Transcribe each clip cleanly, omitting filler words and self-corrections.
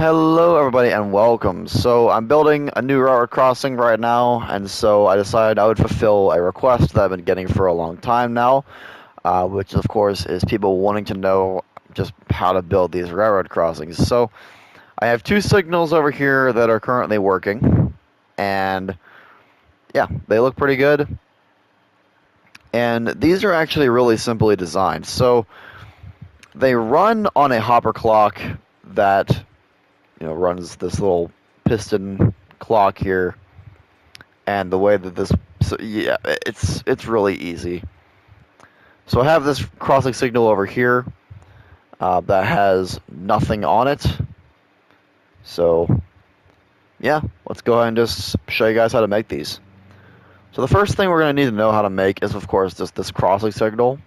Hello, everybody, and welcome. So, I'm building a new railroad crossing right now, and so I decided I would fulfill a request that I've been getting for a long time now, which, of course, is people wanting to know just how to build these railroad crossings. So, I have two signals over here that are currently working, and yeah, they look pretty good. And these are actually really simply designed. So, they run on a hopper clock that runs this little piston clock here, and the way that this, so yeah, it's really easy. So I have this crossing signal over here that has nothing on it. So yeah, let's go ahead and just show you guys how to make these. So the first thing we're going to need to know how to make is, of course, just this crossing signal.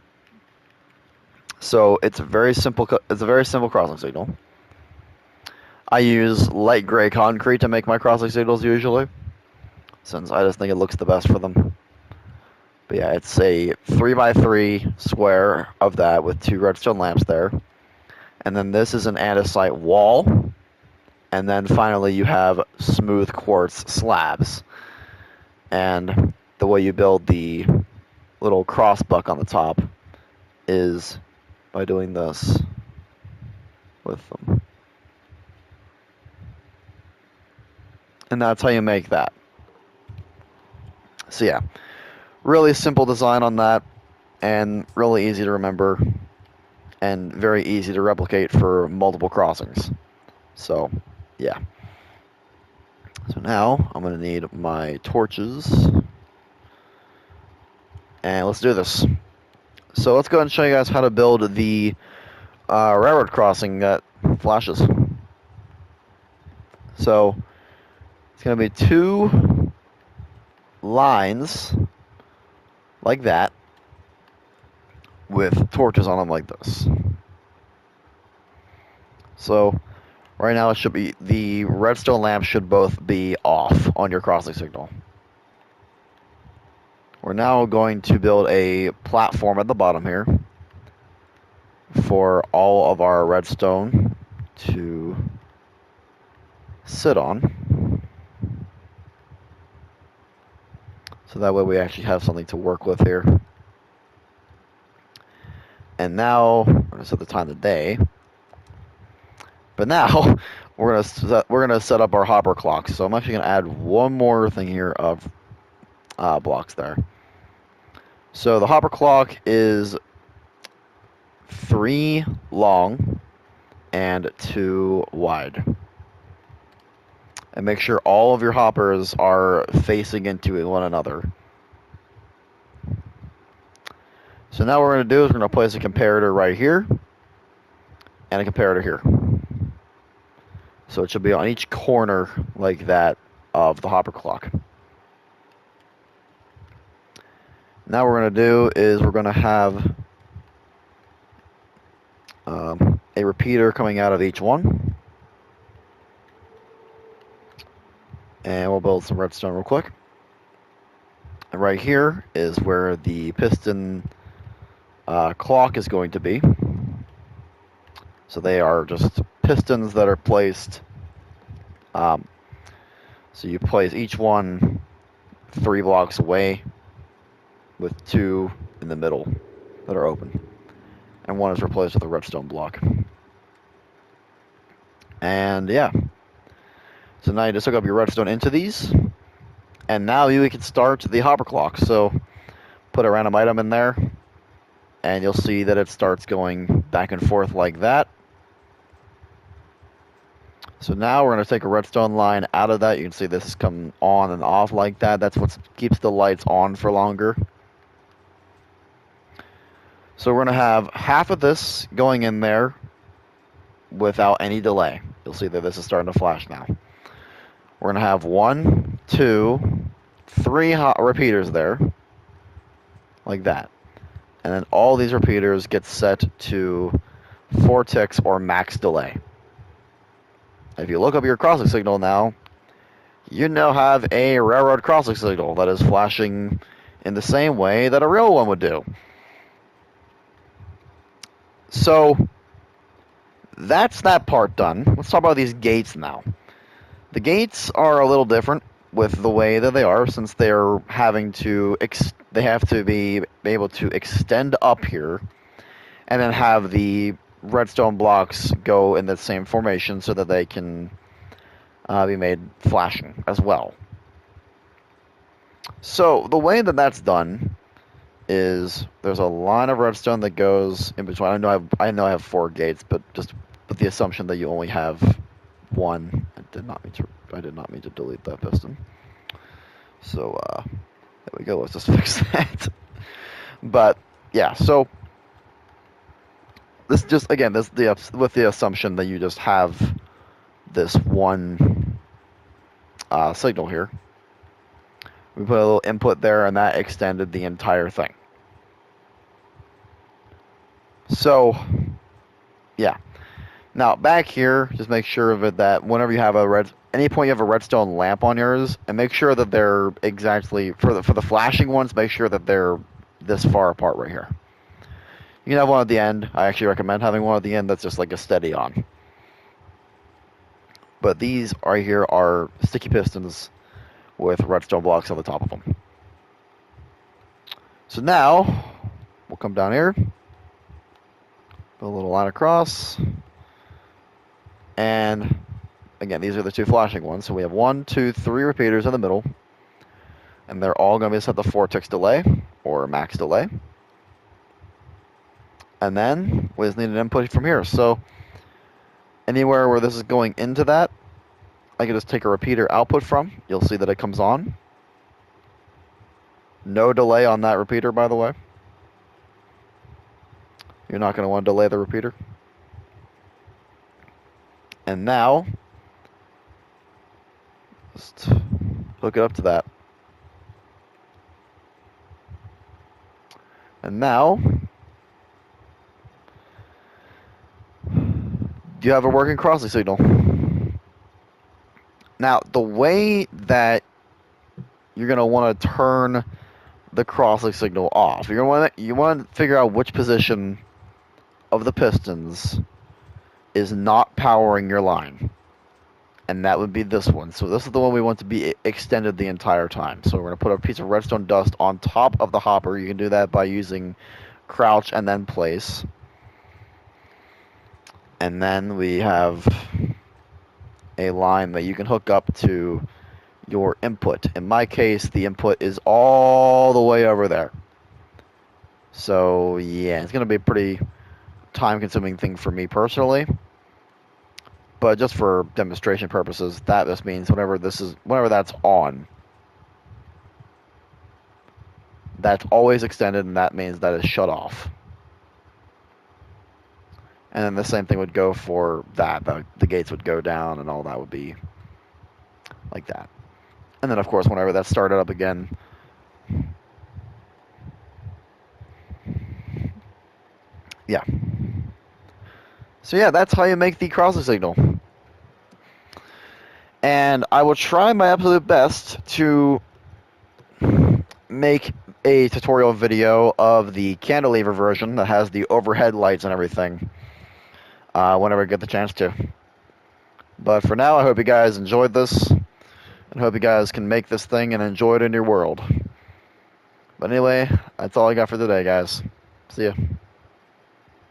So it's a very simple. It's a very simple crossing signal. I use light gray concrete to make my crossing signals usually, since I just think it looks the best for them. But yeah, it's a 3x3 square of that with two redstone lamps there. And then this is an andesite wall. And then finally you have smooth quartz slabs. And the way you build the little crossbuck on the top is by doing this with them. And that's how you make that. So yeah, really simple design on that, and really easy to remember, and very easy to replicate for multiple crossings. So yeah. So now I'm going to need my torches, and let's do this. So let's go ahead and show you guys how to build the railroad crossing that flashes. So it's going to be two lines like that with torches on them like this. So right now it should be, the redstone lamps should both be off on your crossing signal. We're now going to build a platform at the bottom here for all of our redstone to sit on. So that way we actually have something to work with here. And now, we're going to set the time of the day. But now, we're gonna set up our hopper clock. So I'm actually going to add one more thing here of blocks there. So the hopper clock is 3 long and 2 wide. And make sure all of your hoppers are facing into one another. So now what we're going to do is we're going to place a comparator right here and a comparator here. So it should be on each corner like that of the hopper clock. Now what we're going to do is we're going to have a repeater coming out of each one. And we'll build some redstone real quick. And right here is where the piston clock is going to be. So they are just pistons that are placed. So you place each one 3 blocks away, with 2 in the middle that are open, and 1 is replaced with a redstone block. And yeah, so now you just hook up your redstone into these, and now you can start the hopper clock. So put a random item in there, and you'll see that it starts going back and forth like that. So now we're going to take a redstone line out of that. You can see this is coming on and off like that. That's what keeps the lights on for longer. So we're going to have half of this going in there without any delay. You'll see that this is starting to flash now. We're going to have 1, 2, 3 repeaters there, like that. And then all these repeaters get set to 4 ticks or max delay. If you look up your crossing signal now, you now have a railroad crossing signal that is flashing in the same way that a real one would do. So that's that part done. Let's talk about these gates now. The gates are a little different with the way that they are, since they're having to they have to be able to extend up here, and then have the redstone blocks go in the same formation so that they can be made flashing as well. So the way that that's done is there's a line of redstone that goes in between. I know I have 4 gates, but just with the assumption that you only have one. I did not mean to delete that piston. So there we go. Let's just fix that. But yeah, so this just again with the assumption that you just have this one signal here. We put a little input there, and that extended the entire thing. So yeah. Now back here, just make sure of it that whenever you have any point you have a redstone lamp on yours, and make sure that they're exactly for the flashing ones. Make sure that they're this far apart right here. You can have one at the end. I actually recommend having one at the end that's just like a steady on. But these right here are sticky pistons with redstone blocks on the top of them. So now we'll come down here, put a little line across, and again, these are the 2 flashing ones. So we have 1, 2, 3 repeaters in the middle, and they're all going to be set to 4 ticks delay or max delay. And then we just need an input from here. So anywhere where this is going into that, I can just take a repeater output from. You'll see that it comes on. No delay on that repeater, by the way. You're not going to want to delay the repeater. And now, just hook it up to that. And now, you have a working crossing signal. Now, the way that you're going to want to turn the crossing signal off, you want to figure out which position of the pistons is not powering your line. And that would be this one. So this is the one we want to be extended the entire time. So we're going to put a piece of redstone dust on top of the hopper. You can do that by using crouch and then place. And then we have a line that you can hook up to your input. In my case, the input is all the way over there. So yeah, it's going to be a pretty time-consuming thing for me personally. But just for demonstration purposes, that just means whenever that's on, that's always extended, and that means that is shut off. And then the same thing would go for that. The gates would go down, and all that would be like that. And then, of course, whenever that's started up again, yeah. So yeah, that's how you make the crossing signal. And I will try my absolute best to make a tutorial video of the cantilever version that has the overhead lights and everything whenever I get the chance to. But for now, I hope you guys enjoyed this, and hope you guys can make this thing and enjoy it in your world. But anyway, that's all I got for today, guys. See ya.